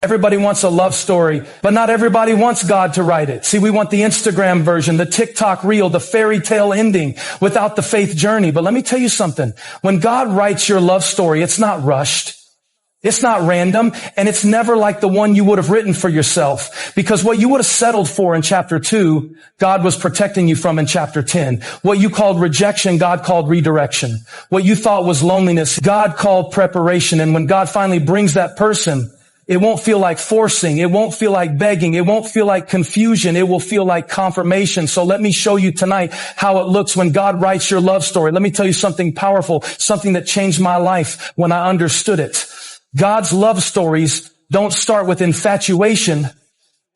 Everybody wants a love story, but not everybody wants God to write it. See, we want the Instagram version, the TikTok reel, the fairy tale ending without the faith journey. But let me tell you something. When God writes your love story, it's not rushed. It's not random, and it's never like the one you would have written for yourself. Because what you would have settled for in chapter 2, God was protecting you from in chapter 10. What you called rejection, God called redirection. What you thought was loneliness, God called preparation. And when God finally brings that person, it won't feel like forcing. It won't feel like begging. It won't feel like confusion. It will feel like confirmation. So let me show you tonight how it looks when God writes your love story. Let me tell you something powerful, something that changed my life when I understood it. God's love stories don't start with infatuation.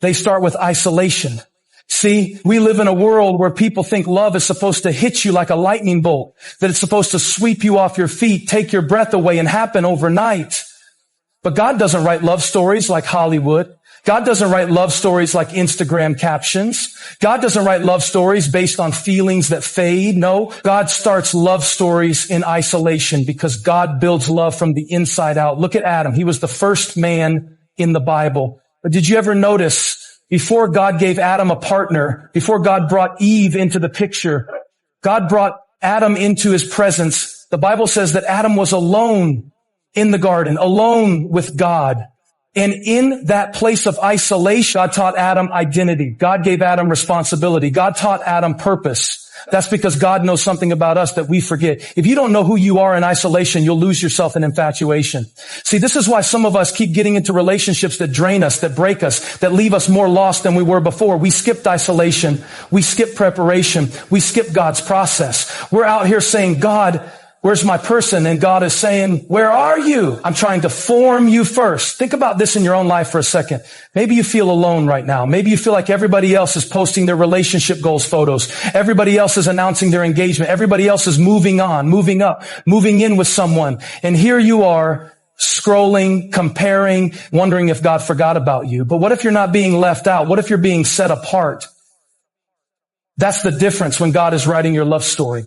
They start with isolation. See, we live in a world where people think love is supposed to hit you like a lightning bolt, that it's supposed to sweep you off your feet, take your breath away, and happen overnight. But God doesn't write love stories like Hollywood. God doesn't write love stories like Instagram captions. God doesn't write love stories based on feelings that fade. No, God starts love stories in isolation because God builds love from the inside out. Look at Adam. He was the first man in the Bible. But did you ever notice before God gave Adam a partner, before God brought Eve into the picture, God brought Adam into his presence. The Bible says that Adam was alone in the garden, alone with God. And in that place of isolation, God taught Adam identity. God gave Adam responsibility. God taught Adam purpose. That's because God knows something about us that we forget. If you don't know who you are in isolation, you'll lose yourself in infatuation. See, this is why some of us keep getting into relationships that drain us, that break us, that leave us more lost than we were before. We skipped isolation. We skipped preparation. We skipped God's process. We're out here saying, God, where's my person? And God is saying, where are you? I'm trying to form you first. Think about this in your own life for a second. Maybe you feel alone right now. Maybe you feel like everybody else is posting their relationship goals photos. Everybody else is announcing their engagement. Everybody else is moving on, moving up, moving in with someone. And here you are scrolling, comparing, wondering if God forgot about you. But what if you're not being left out? What if you're being set apart? That's the difference when God is writing your love story.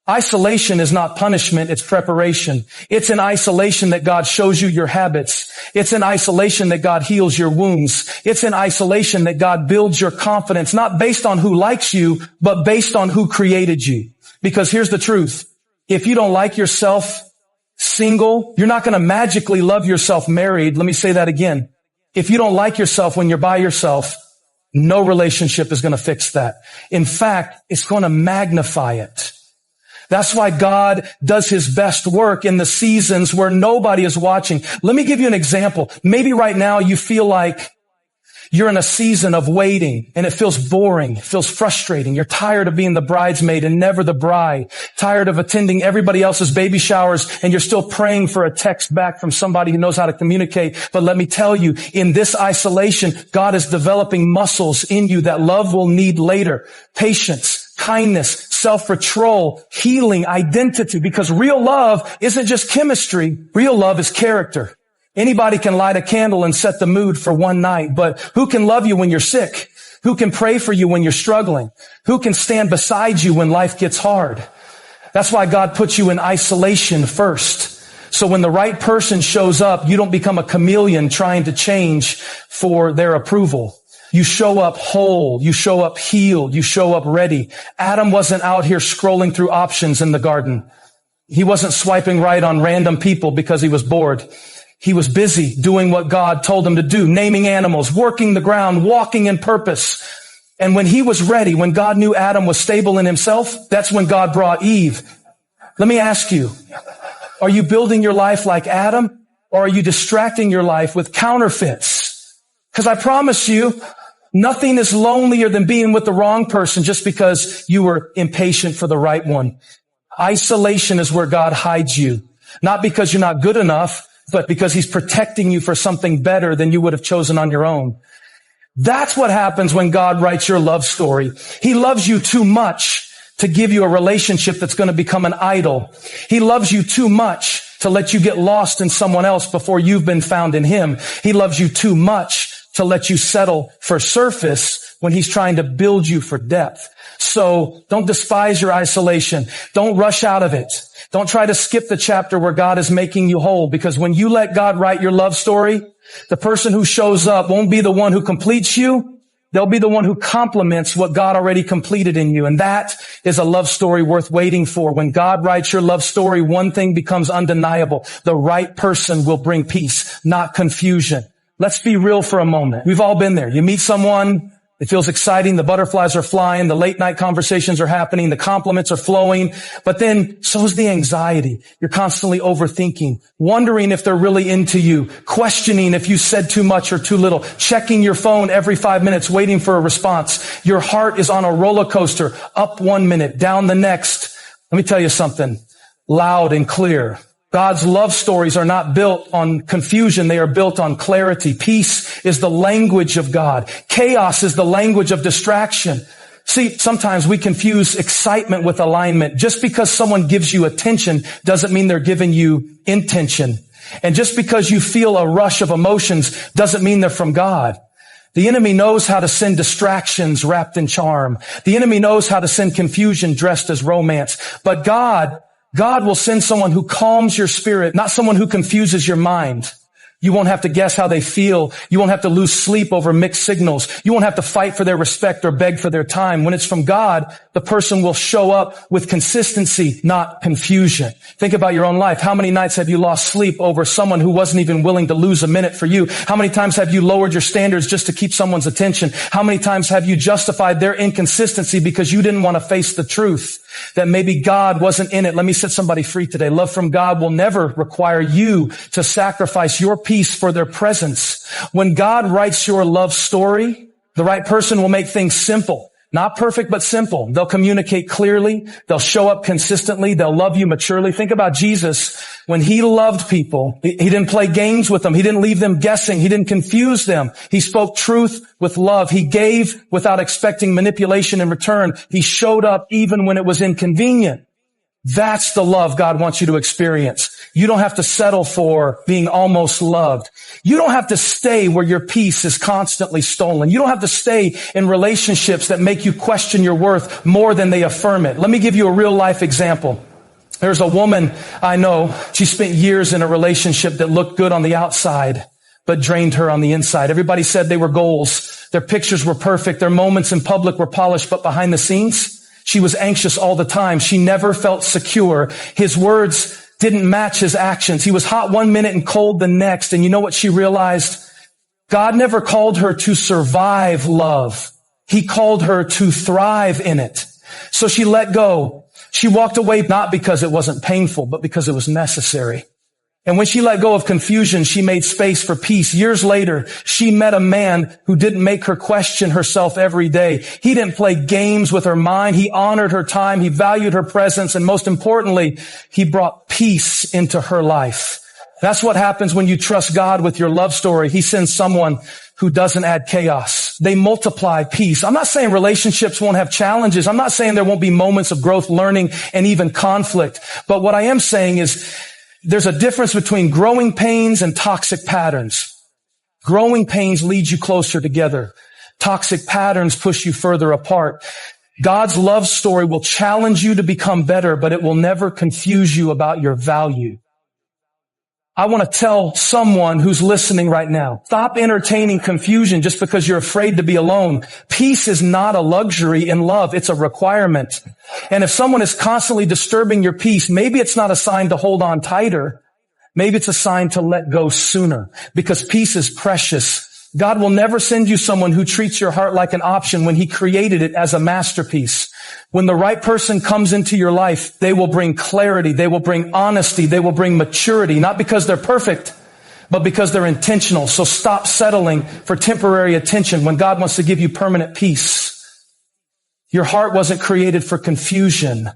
Isolation is not punishment, it's preparation. It's in isolation that God shows you your habits. It's in isolation that God heals your wounds. It's in isolation that God builds your confidence, not based on who likes you, but based on who created you. Because here's the truth. If you don't like yourself single, you're not going to magically love yourself married. Let me say that again. If you don't like yourself when you're by yourself, no relationship is going to fix that. In fact, it's going to magnify it. That's why God does his best work in the seasons where nobody is watching. Let me give you an example. Maybe right now you feel like you're in a season of waiting and it feels boring. It feels frustrating. You're tired of being the bridesmaid and never the bride. Tired of attending everybody else's baby showers and you're still praying for a text back from somebody who knows how to communicate. But let me tell you, in this isolation, God is developing muscles in you that love will need later. Patience, kindness, self-control, healing, identity, because real love isn't just chemistry. Real love is character. Anybody can light a candle and set the mood for one night, but who can love you when you're sick? Who can pray for you when you're struggling? Who can stand beside you when life gets hard? That's why God puts you in isolation first. So when the right person shows up, you don't become a chameleon trying to change for their approval. You show up whole. You show up healed. You show up ready. Adam wasn't out here scrolling through options in the garden. He wasn't swiping right on random people because he was bored. He was busy doing what God told him to do, naming animals, working the ground, walking in purpose. And when he was ready, when God knew Adam was stable in himself, that's when God brought Eve. Let me ask you, are you building your life like Adam, or are you distracting your life with counterfeits? Because I promise you, nothing is lonelier than being with the wrong person just because you were impatient for the right one. Isolation is where God hides you. Not because you're not good enough, but because he's protecting you for something better than you would have chosen on your own. That's what happens when God writes your love story. He loves you too much to give you a relationship that's going to become an idol. He loves you too much to let you get lost in someone else before you've been found in him. He loves you too much to let you settle for surface when he's trying to build you for depth. So don't despise your isolation. Don't rush out of it. Don't try to skip the chapter where God is making you whole, because when you let God write your love story, the person who shows up won't be the one who completes you. They'll be the one who complements what God already completed in you. And that is a love story worth waiting for. When God writes your love story, one thing becomes undeniable. The right person will bring peace, not confusion. Let's be real for a moment. We've all been there. You meet someone, it feels exciting, the butterflies are flying, the late night conversations are happening, the compliments are flowing, but then so's the anxiety. You're constantly overthinking, wondering if they're really into you, questioning if you said too much or too little, checking your phone every 5 minutes, waiting for a response. Your heart is on a roller coaster, up 1 minute, down the next. Let me tell you something loud and clear. God's love stories are not built on confusion. They are built on clarity. Peace is the language of God. Chaos is the language of distraction. See, sometimes we confuse excitement with alignment. Just because someone gives you attention doesn't mean they're giving you intention. And just because you feel a rush of emotions doesn't mean they're from God. The enemy knows how to send distractions wrapped in charm. The enemy knows how to send confusion dressed as romance. But God will send someone who calms your spirit, not someone who confuses your mind. You won't have to guess how they feel. You won't have to lose sleep over mixed signals. You won't have to fight for their respect or beg for their time. When it's from God, the person will show up with consistency, not confusion. Think about your own life. How many nights have you lost sleep over someone who wasn't even willing to lose a minute for you? How many times have you lowered your standards just to keep someone's attention? How many times have you justified their inconsistency because you didn't want to face the truth that maybe God wasn't in it? Let me set somebody free today. Love from God will never require you to sacrifice your peace for their presence. When God writes your love story, the right person will make things simple. Not perfect, but simple. They'll communicate clearly. They'll show up consistently. They'll love you maturely. Think about Jesus. When he loved people, he didn't play games with them. He didn't leave them guessing. He didn't confuse them. He spoke truth with love. He gave without expecting manipulation in return. He showed up even when it was inconvenient. That's the love God wants you to experience. You don't have to settle for being almost loved. You don't have to stay where your peace is constantly stolen. You don't have to stay in relationships that make you question your worth more than they affirm it. Let me give you a real life example. There's a woman I know. She spent years in a relationship that looked good on the outside, but drained her on the inside. Everybody said they were goals. Their pictures were perfect. Their moments in public were polished, but behind the scenes, she was anxious all the time. She never felt secure. His words didn't match his actions. He was hot 1 minute and cold the next. And you know what she realized? God never called her to survive love. He called her to thrive in it. So she let go. She walked away not because it wasn't painful, but because it was necessary. And when she let go of confusion, she made space for peace. Years later, she met a man who didn't make her question herself every day. He didn't play games with her mind. He honored her time. He valued her presence. And most importantly, he brought peace into her life. That's what happens when you trust God with your love story. He sends someone who doesn't add chaos. They multiply peace. I'm not saying relationships won't have challenges. I'm not saying there won't be moments of growth, learning, and even conflict. But what I am saying is, there's a difference between growing pains and toxic patterns. Growing pains lead you closer together. Toxic patterns push you further apart. God's love story will challenge you to become better, but it will never confuse you about your value. I want to tell someone who's listening right now, stop entertaining confusion just because you're afraid to be alone. Peace is not a luxury in love. It's a requirement. And if someone is constantly disturbing your peace, maybe it's not a sign to hold on tighter. Maybe it's a sign to let go sooner, because peace is precious. God will never send you someone who treats your heart like an option when he created it as a masterpiece. When the right person comes into your life, they will bring clarity. They will bring honesty. They will bring maturity, not because they're perfect, but because they're intentional. So stop settling for temporary attention when God wants to give you permanent peace. Your heart wasn't created for confusion.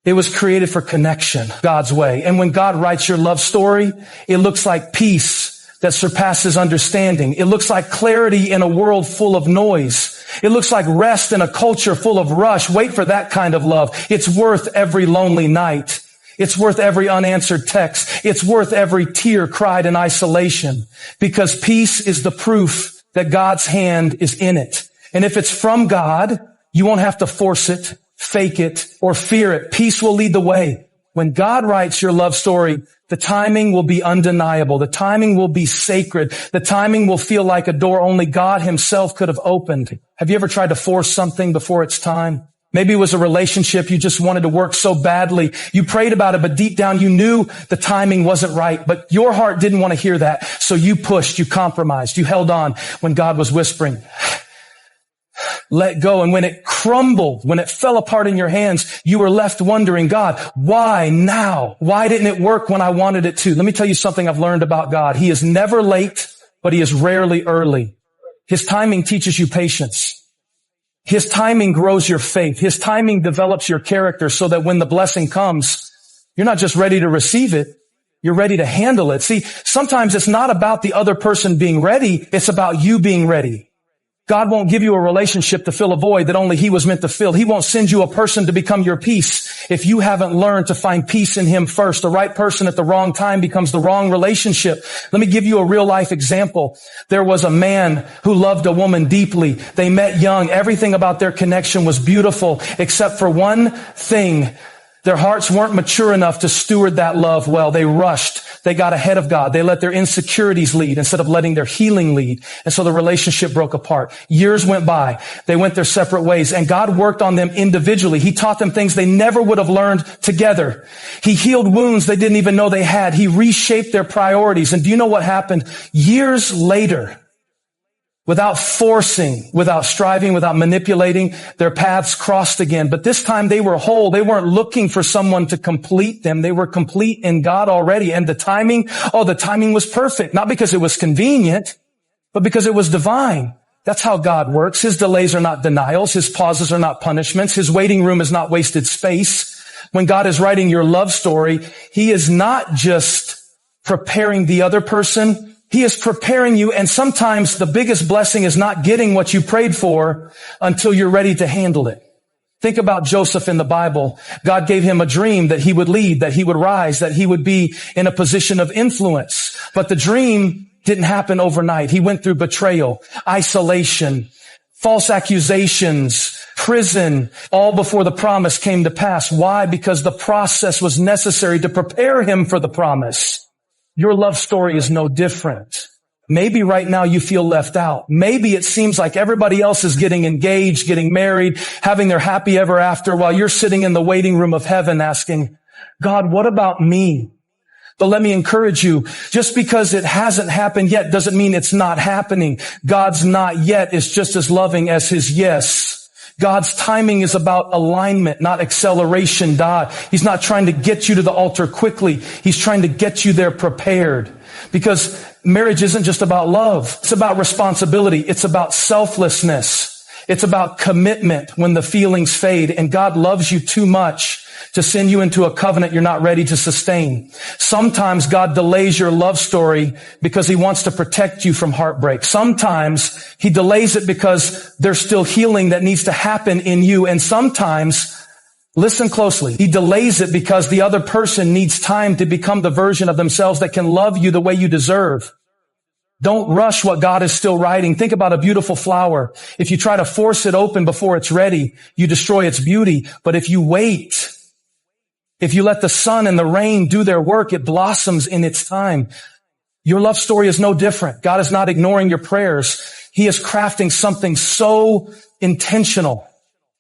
It was created for connection, God's way. And when God writes your love story, it looks like peace that surpasses understanding. It looks like clarity in a world full of noise. It looks like rest in a culture full of rush. Wait for that kind of love. It's worth every lonely night. It's worth every unanswered text. It's worth every tear cried in isolation, because peace is the proof that God's hand is in it. And if it's from God, you won't have to force it, fake it, or fear it. Peace will lead the way. When God writes your love story, the timing will be undeniable. The timing will be sacred. The timing will feel like a door only God himself could have opened. Have you ever tried to force something before it's time? Maybe it was a relationship you just wanted to work so badly. You prayed about it, but deep down you knew the timing wasn't right. But your heart didn't want to hear that. So you pushed, you compromised, you held on when God was whispering, let go. And when it crumbled, when it fell apart in your hands, you were left wondering, God, why now? Why didn't it work when I wanted it to? Let me tell you something I've learned about God. He is never late, but he is rarely early. His timing teaches you patience. His timing grows your faith. His timing develops your character so that when the blessing comes, you're not just ready to receive it, you're ready to handle it. See, sometimes it's not about the other person being ready, it's about you being ready. God won't give you a relationship to fill a void that only he was meant to fill. He won't send you a person to become your peace if you haven't learned to find peace in him first. The right person at the wrong time becomes the wrong relationship. Let me give you a real life example. There was a man who loved a woman deeply. They met young. Everything about their connection was beautiful except for one thing. Their hearts weren't mature enough to steward that love well. They rushed. They got ahead of God. They let their insecurities lead instead of letting their healing lead. And so the relationship broke apart. Years went by. They went their separate ways. And God worked on them individually. He taught them things they never would have learned together. He healed wounds they didn't even know they had. He reshaped their priorities. And do you know what happened? Years later, without forcing, without striving, without manipulating, their paths crossed again. But this time they were whole. They weren't looking for someone to complete them. They were complete in God already. And the timing was perfect. Not because it was convenient, but because it was divine. That's how God works. His delays are not denials. His pauses are not punishments. His waiting room is not wasted space. When God is writing your love story, he is not just preparing the other person. He is preparing you, and sometimes the biggest blessing is not getting what you prayed for until you're ready to handle it. Think about Joseph in the Bible. God gave him a dream that he would lead, that he would rise, that he would be in a position of influence. But the dream didn't happen overnight. He went through betrayal, isolation, false accusations, prison, all before the promise came to pass. Why? Because the process was necessary to prepare him for the promise. Your love story is no different. Maybe right now you feel left out. Maybe it seems like everybody else is getting engaged, getting married, having their happy ever after while you're sitting in the waiting room of heaven asking, God, what about me? But let me encourage you, just because it hasn't happened yet doesn't mean it's not happening. God's not yet is just as loving as his yes. God's timing is about alignment, not acceleration. He's not trying to get you to the altar quickly. He's trying to get you there prepared. Because marriage isn't just about love. It's about responsibility. It's about selflessness. It's about commitment when the feelings fade. And God loves you too much to send you into a covenant you're not ready to sustain. Sometimes God delays your love story because he wants to protect you from heartbreak. Sometimes he delays it because there's still healing that needs to happen in you. And sometimes, listen closely, he delays it because the other person needs time to become the version of themselves that can love you the way you deserve. Don't rush what God is still writing. Think about a beautiful flower. If you try to force it open before it's ready, you destroy its beauty. But if you wait, if you let the sun and the rain do their work, it blossoms in its time. Your love story is no different. God is not ignoring your prayers. He is crafting something so intentional,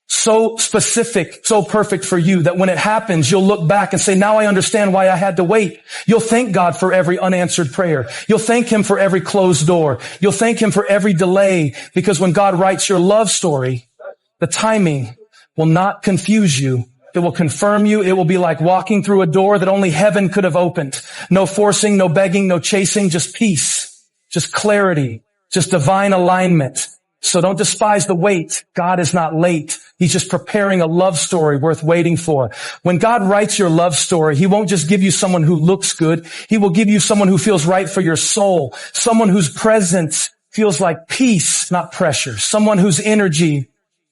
so specific, so perfect for you that when it happens, you'll look back and say, now I understand why I had to wait. You'll thank God for every unanswered prayer. You'll thank him for every closed door. You'll thank him for every delay, because when God writes your love story, the timing will not confuse you. It will confirm you. It will be like walking through a door that only heaven could have opened. No forcing, no begging, no chasing, just peace, just clarity, just divine alignment. So don't despise the wait. God is not late. He's just preparing a love story worth waiting for. When God writes your love story, he won't just give you someone who looks good. He will give you someone who feels right for your soul, someone whose presence feels like peace, not pressure, someone whose energy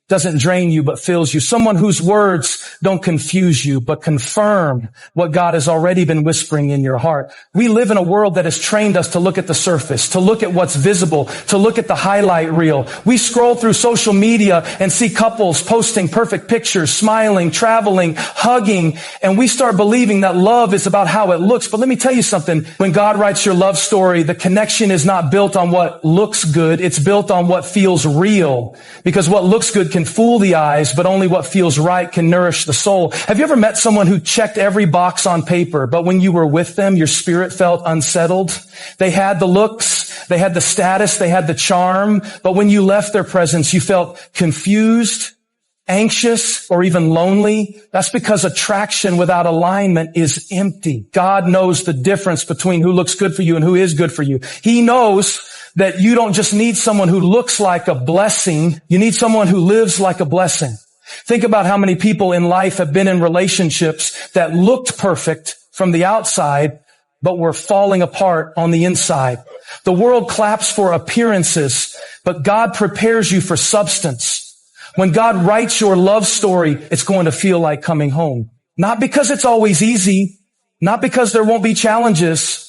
doesn't drain you, but fills you. Someone whose words don't confuse you, but confirm what God has already been whispering in your heart. We live in a world that has trained us to look at the surface, to look at what's visible, to look at the highlight reel. We scroll through social media and see couples posting perfect pictures, smiling, traveling, hugging, and we start believing that love is about how it looks. But let me tell you something. When God writes your love story, the connection is not built on what looks good. It's built on what feels real. Because what looks good can fool the eyes, but only what feels right can nourish the soul. Have you ever met someone who checked every box on paper, but when you were with them, your spirit felt unsettled? They had the looks, they had the status, they had the charm, but when you left their presence, you felt confused, anxious, or even lonely. That's because attraction without alignment is empty. God knows the difference between who looks good for you and who is good for you. He knows that you don't just need someone who looks like a blessing. You need someone who lives like a blessing. Think about how many people in life have been in relationships that looked perfect from the outside, but were falling apart on the inside. The world claps for appearances, but God prepares you for substance. When God writes your love story, it's going to feel like coming home. Not because it's always easy, not because there won't be challenges,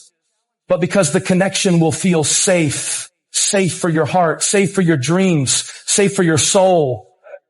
but because the connection will feel safe, safe for your heart, safe for your dreams, safe for your soul.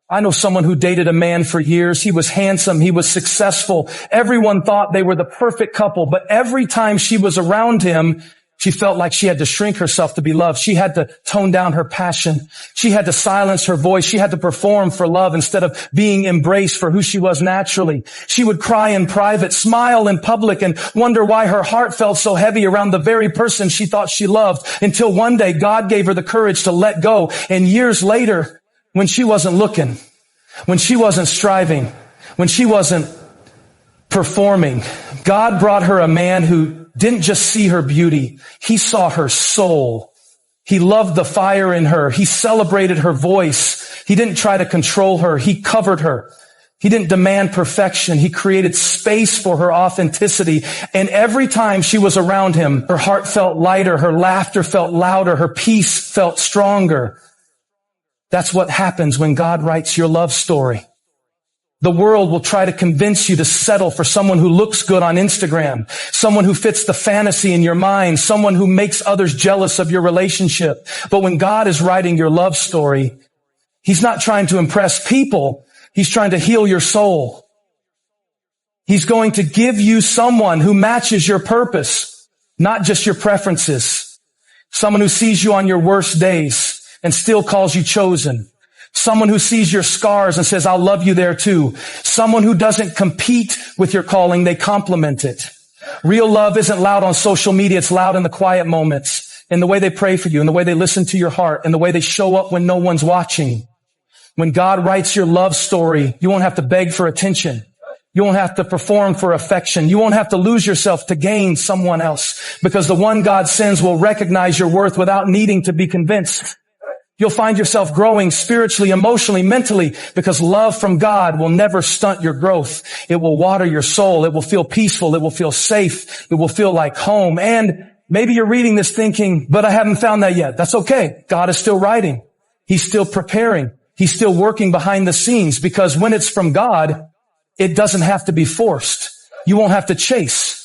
I know someone who dated a man for years. He was handsome. He was successful. Everyone thought they were the perfect couple, but every time she was around him, she felt like she had to shrink herself to be loved. She had to tone down her passion. She had to silence her voice. She had to perform for love instead of being embraced for who she was naturally. She would cry in private, smile in public, and wonder why her heart felt so heavy around the very person she thought she loved, until one day God gave her the courage to let go. And years later, when she wasn't looking, when she wasn't striving, when she wasn't performing, God brought her a man who didn't just see her beauty. He saw her soul. He loved the fire in her. He celebrated her voice. He didn't try to control her. He covered her. He didn't demand perfection. He created space for her authenticity. And every time she was around him, her heart felt lighter. Her laughter felt louder. Her peace felt stronger. That's what happens when God writes your love story. The world will try to convince you to settle for someone who looks good on Instagram, someone who fits the fantasy in your mind, someone who makes others jealous of your relationship. But when God is writing your love story, He's not trying to impress people. He's trying to heal your soul. He's going to give you someone who matches your purpose, not just your preferences. Someone who sees you on your worst days and still calls you chosen. Someone who sees your scars and says, I'll love you there too. Someone who doesn't compete with your calling, they complement it. Real love isn't loud on social media. It's loud in the quiet moments, in the way they pray for you, in the way they listen to your heart, in the way they show up when no one's watching. When God writes your love story, you won't have to beg for attention. You won't have to perform for affection. You won't have to lose yourself to gain someone else, because the one God sends will recognize your worth without needing to be convinced. You'll find yourself growing spiritually, emotionally, mentally, because love from God will never stunt your growth. It will water your soul. It will feel peaceful. It will feel safe. It will feel like home. And maybe you're reading this thinking, but I haven't found that yet. That's okay. God is still writing. He's still preparing. He's still working behind the scenes, because when it's from God, it doesn't have to be forced. You won't have to chase.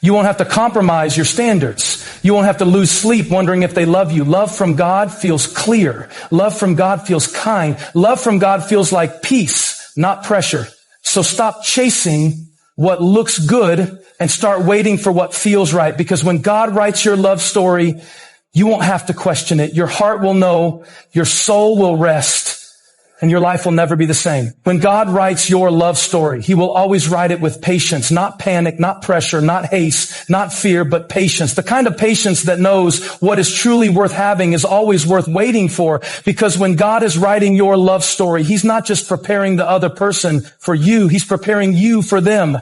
You won't have to compromise your standards. You won't have to lose sleep wondering if they love you. Love from God feels clear. Love from God feels kind. Love from God feels like peace, not pressure. So stop chasing what looks good and start waiting for what feels right. Because when God writes your love story, you won't have to question it. Your heart will know, your soul will rest, and your life will never be the same. When God writes your love story, He will always write it with patience, not panic, not pressure, not haste, not fear, but patience. The kind of patience that knows what is truly worth having is always worth waiting for, because when God is writing your love story, He's not just preparing the other person for you, He's preparing you for them.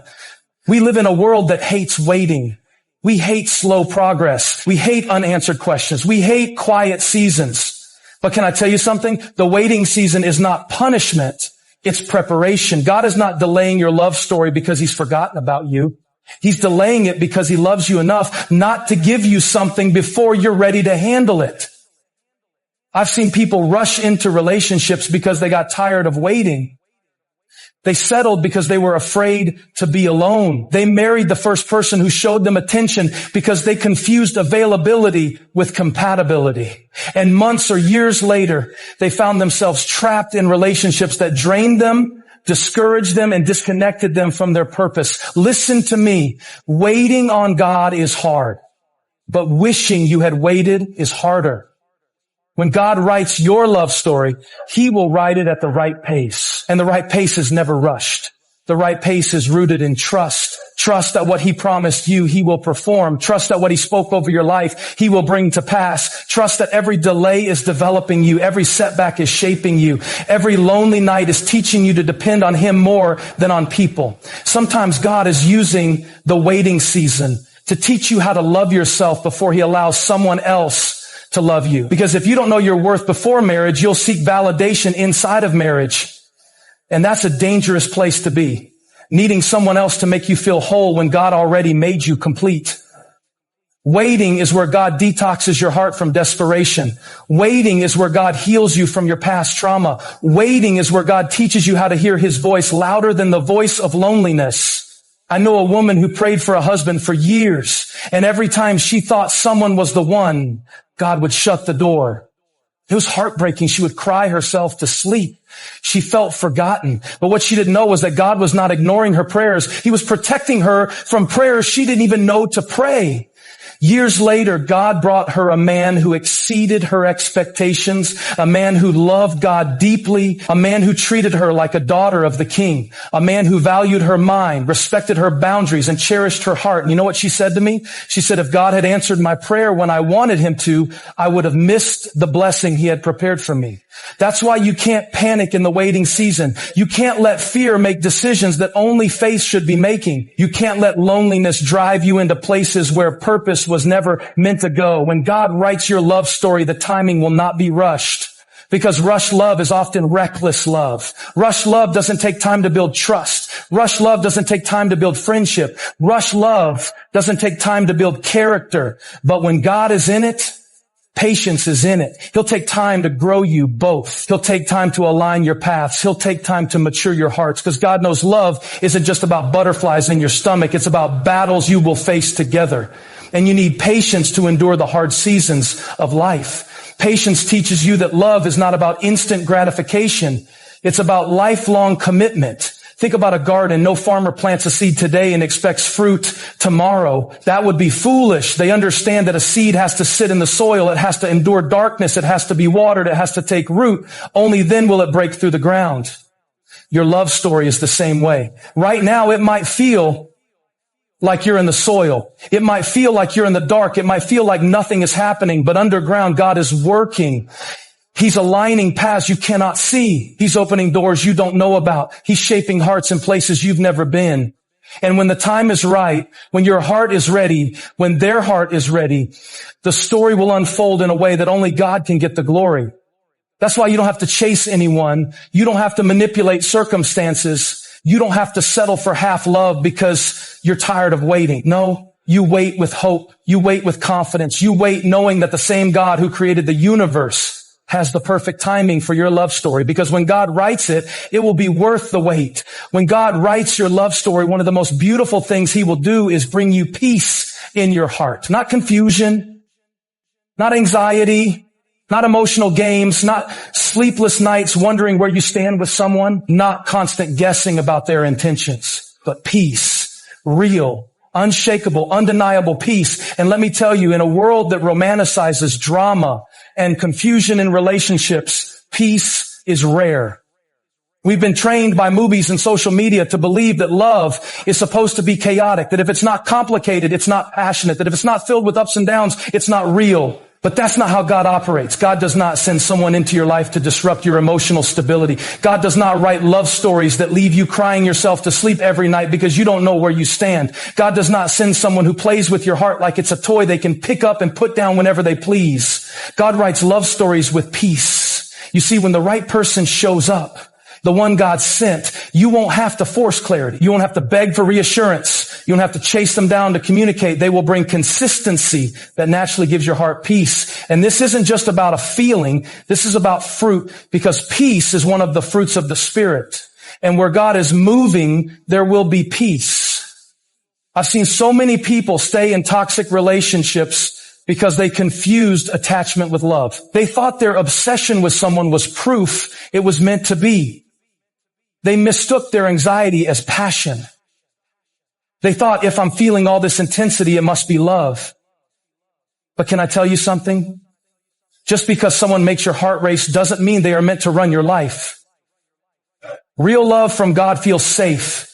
We live in a world that hates waiting. We hate slow progress. We hate unanswered questions. We hate quiet seasons. But can I tell you something? The waiting season is not punishment. It's preparation. God is not delaying your love story because He's forgotten about you. He's delaying it because He loves you enough not to give you something before you're ready to handle it. I've seen people rush into relationships because they got tired of waiting. They settled because they were afraid to be alone. They married the first person who showed them attention because they confused availability with compatibility. And months or years later, they found themselves trapped in relationships that drained them, discouraged them, and disconnected them from their purpose. Listen to me. Waiting on God is hard, but wishing you had waited is harder. When God writes your love story, He will write it at the right pace. And the right pace is never rushed. The right pace is rooted in trust. Trust that what He promised you, He will perform. Trust that what He spoke over your life, He will bring to pass. Trust that every delay is developing you. Every setback is shaping you. Every lonely night is teaching you to depend on Him more than on people. Sometimes God is using the waiting season to teach you how to love yourself before He allows someone else to love you. Because if you don't know your worth before marriage, you'll seek validation inside of marriage. And that's a dangerous place to be. Needing someone else to make you feel whole when God already made you complete. Waiting is where God detoxes your heart from desperation. Waiting is where God heals you from your past trauma. Waiting is where God teaches you how to hear His voice louder than the voice of loneliness. I know a woman who prayed for a husband for years, and every time she thought someone was the one, God would shut the door. It was heartbreaking. She would cry herself to sleep. She felt forgotten. But what she didn't know was that God was not ignoring her prayers. He was protecting her from prayers she didn't even know to pray. Years later, God brought her a man who exceeded her expectations, a man who loved God deeply, a man who treated her like a daughter of the King, a man who valued her mind, respected her boundaries, and cherished her heart. And you know what she said to me? She said, if God had answered my prayer when I wanted Him to, I would have missed the blessing He had prepared for me. That's why you can't panic in the waiting season. You can't let fear make decisions that only faith should be making. You can't let loneliness drive you into places where purpose was never meant to go. When God writes your love story, the timing will not be rushed. Because rushed love is often reckless love. Rushed love doesn't take time to build trust. Rushed love doesn't take time to build friendship. Rushed love doesn't take time to build character. But when God is in it, patience is in it. He'll take time to grow you both. He'll take time to align your paths. He'll take time to mature your hearts, because God knows love isn't just about butterflies in your stomach. It's about battles you will face together. And you need patience to endure the hard seasons of life. Patience teaches you that love is not about instant gratification. It's about lifelong commitment. Think about a garden. No farmer plants a seed today and expects fruit tomorrow. That would be foolish. They understand that a seed has to sit in the soil. It has to endure darkness. It has to be watered. It has to take root. Only then will it break through the ground. Your love story is the same way. Right now, it might feel like you're in the soil. It might feel like you're in the dark. It might feel like nothing is happening, but underground, God is working. He's aligning paths you cannot see. He's opening doors you don't know about. He's shaping hearts in places you've never been. And when the time is right, when your heart is ready, when their heart is ready, the story will unfold in a way that only God can get the glory. That's why you don't have to chase anyone. You don't have to manipulate circumstances. You don't have to settle for half love because you're tired of waiting. No, you wait with hope. You wait with confidence. You wait knowing that the same God who created the universe has the perfect timing for your love story. Because when God writes it, it will be worth the wait. When God writes your love story, one of the most beautiful things He will do is bring you peace in your heart. Not confusion, not anxiety, not emotional games, not sleepless nights wondering where you stand with someone, not constant guessing about their intentions, but peace, real, unshakable, undeniable peace. And let me tell you, in a world that romanticizes drama and confusion in relationships, peace is rare. We've been trained by movies and social media to believe that love is supposed to be chaotic, that if it's not complicated, it's not passionate, that if it's not filled with ups and downs, it's not real. But that's not how God operates. God does not send someone into your life to disrupt your emotional stability. God does not write love stories that leave you crying yourself to sleep every night because you don't know where you stand. God does not send someone who plays with your heart like it's a toy they can pick up and put down whenever they please. God writes love stories with peace. You see, when the right person shows up, the one God sent, you won't have to force clarity. You won't have to beg for reassurance. You don't have to chase them down to communicate. They will bring consistency that naturally gives your heart peace. And this isn't just about a feeling. This is about fruit, because peace is one of the fruits of the Spirit. And where God is moving, there will be peace. I've seen so many people stay in toxic relationships because they confused attachment with love. They thought their obsession with someone was proof it was meant to be. They mistook their anxiety as passion. They thought, if I'm feeling all this intensity, it must be love. But can I tell you something? Just because someone makes your heart race doesn't mean they are meant to run your life. Real love from God feels safe.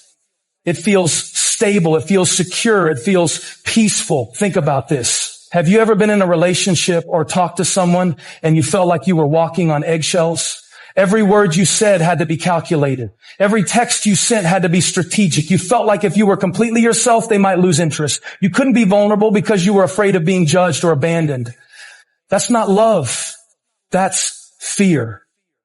It feels stable. It feels secure. It feels peaceful. Think about this. Have you ever been in a relationship or talked to someone and you felt like you were walking on eggshells? Every word you said had to be calculated. Every text you sent had to be strategic. You felt like if you were completely yourself, they might lose interest. You couldn't be vulnerable because you were afraid of being judged or abandoned. That's not love. That's fear.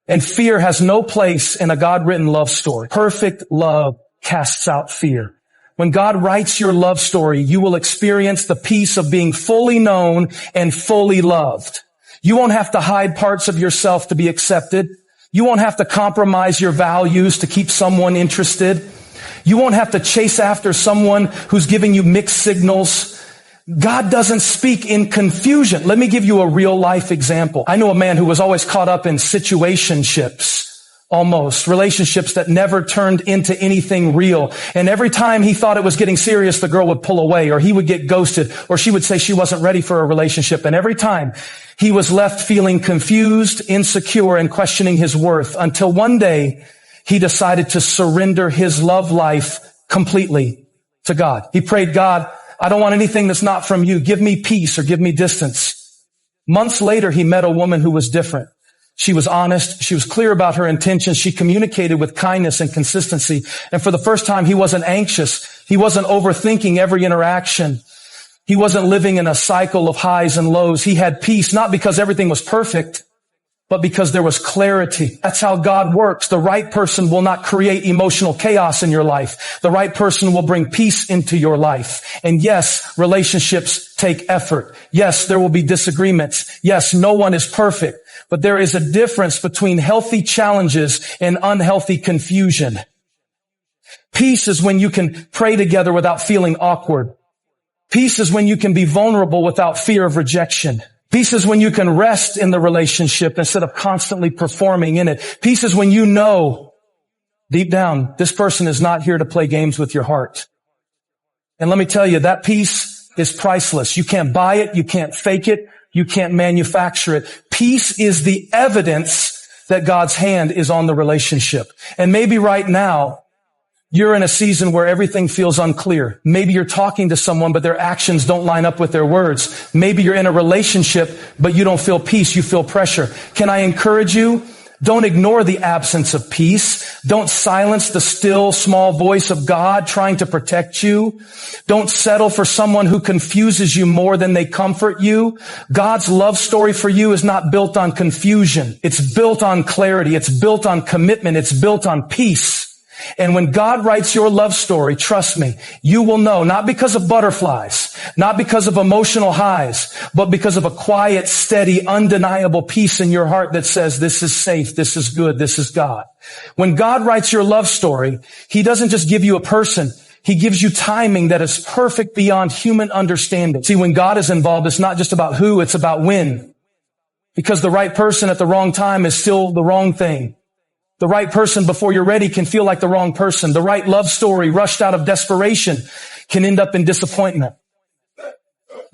And fear has no place in a God-written love story. Perfect love casts out fear. When God writes your love story, you will experience the peace of being fully known and fully loved. You won't have to hide parts of yourself to be accepted. You won't have to compromise your values to keep someone interested. You won't have to chase after someone who's giving you mixed signals. God doesn't speak in confusion. Let me give you a real life example. I know a man who was always caught up in situationships. Almost. Relationships that never turned into anything real. And every time he thought it was getting serious, the girl would pull away, or he would get ghosted, or she would say she wasn't ready for a relationship. And every time he was left feeling confused, insecure, and questioning his worth, until one day he decided to surrender his love life completely to God. He prayed, God, I don't want anything that's not from you. Give me peace or give me distance. Months later, he met a woman who was different. She was honest. She was clear about her intentions. She communicated with kindness and consistency. And for the first time, he wasn't anxious. He wasn't overthinking every interaction. He wasn't living in a cycle of highs and lows. He had peace, not because everything was perfect, but because there was clarity. That's how God works. The right person will not create emotional chaos in your life. The right person will bring peace into your life. And yes, relationships take effort. Yes, there will be disagreements. Yes, no one is perfect. But there is a difference between healthy challenges and unhealthy confusion. Peace is when you can pray together without feeling awkward. Peace is when you can be vulnerable without fear of rejection. Peace is when you can rest in the relationship instead of constantly performing in it. Peace is when you know deep down, this person is not here to play games with your heart. And let me tell you, that peace is priceless. You can't buy it. You can't fake it. You can't manufacture it. Peace is the evidence that God's hand is on the relationship. And maybe right now, you're in a season where everything feels unclear. Maybe you're talking to someone, but their actions don't line up with their words. Maybe you're in a relationship, but you don't feel peace. You feel pressure. Can I encourage you? Don't ignore the absence of peace. Don't silence the still, small voice of God trying to protect you. Don't settle for someone who confuses you more than they comfort you. God's love story for you is not built on confusion. It's built on clarity. It's built on commitment. It's built on peace. And when God writes your love story, trust me, you will know, not because of butterflies, not because of emotional highs, but because of a quiet, steady, undeniable peace in your heart that says, this is safe, this is good, this is God. When God writes your love story, He doesn't just give you a person. He gives you timing that is perfect beyond human understanding. See, when God is involved, it's not just about who, it's about when. Because the right person at the wrong time is still the wrong thing. The right person before you're ready can feel like the wrong person. The right love story rushed out of desperation can end up in disappointment.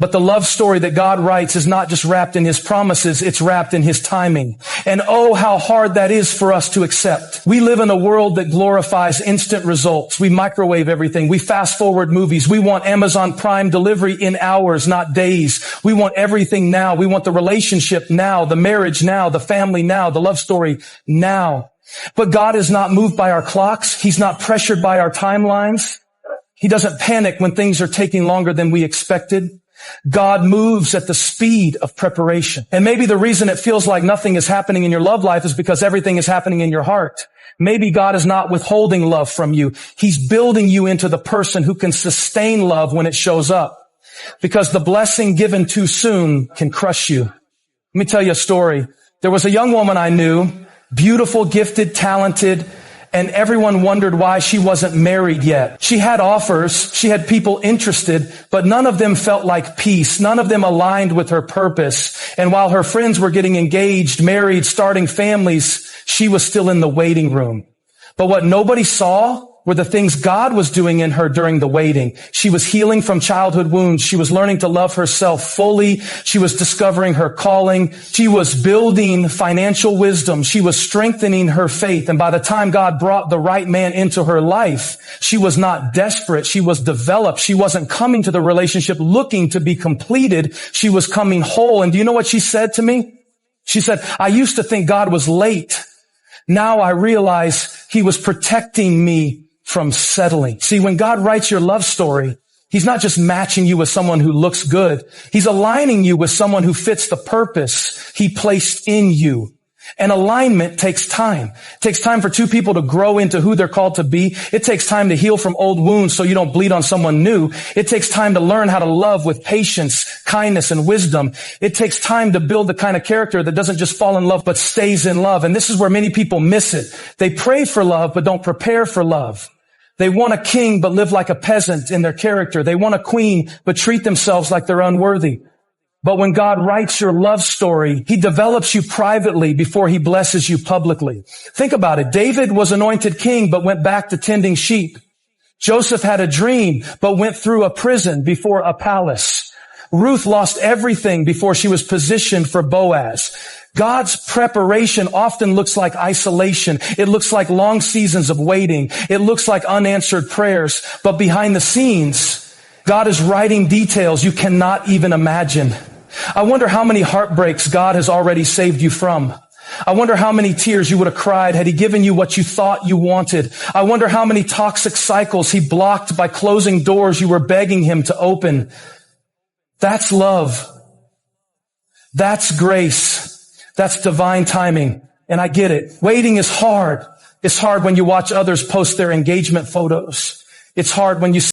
But the love story that God writes is not just wrapped in His promises, it's wrapped in His timing. And oh, how hard that is for us to accept. We live in a world that glorifies instant results. We microwave everything. We fast forward movies. We want Amazon Prime delivery in hours, not days. We want everything now. We want the relationship now, the marriage now, the family now, the love story now. But God is not moved by our clocks. He's not pressured by our timelines. He doesn't panic when things are taking longer than we expected. God moves at the speed of preparation. And maybe the reason it feels like nothing is happening in your love life is because everything is happening in your heart. Maybe God is not withholding love from you. He's building you into the person who can sustain love when it shows up. Because the blessing given too soon can crush you. Let me tell you a story. There was a young woman I knew, beautiful, gifted, talented, and everyone wondered why she wasn't married yet. She had offers, she had people interested, but none of them felt like peace. None of them aligned with her purpose. And while her friends were getting engaged, married, starting families, she was still in the waiting room. But what nobody saw were the things God was doing in her during the waiting. She was healing from childhood wounds. She was learning to love herself fully. She was discovering her calling. She was building financial wisdom. She was strengthening her faith. And by the time God brought the right man into her life, she was not desperate. She was developed. She wasn't coming to the relationship looking to be completed. She was coming whole. And do you know what she said to me? She said, I used to think God was late. Now I realize he was protecting me from settling. See, when God writes your love story, he's not just matching you with someone who looks good. He's aligning you with someone who fits the purpose he placed in you. And alignment takes time. It takes time for two people to grow into who they're called to be. It takes time to heal from old wounds so you don't bleed on someone new. It takes time to learn how to love with patience, kindness, and wisdom. It takes time to build the kind of character that doesn't just fall in love, but stays in love. And this is where many people miss it. They pray for love, but don't prepare for love. They want a king, but live like a peasant in their character. They want a queen, but treat themselves like they're unworthy. But when God writes your love story, he develops you privately before he blesses you publicly. Think about it. David was anointed king, but went back to tending sheep. Joseph had a dream, but went through a prison before a palace. Ruth lost everything before she was positioned for Boaz. God's preparation often looks like isolation. It looks like long seasons of waiting. It looks like unanswered prayers. But behind the scenes, God is writing details you cannot even imagine. I wonder how many heartbreaks God has already saved you from. I wonder how many tears you would have cried had he given you what you thought you wanted. I wonder how many toxic cycles he blocked by closing doors you were begging him to open. That's love. That's grace. That's divine timing. And I get it. Waiting is hard. It's hard when you watch others post their engagement photos. It's hard when you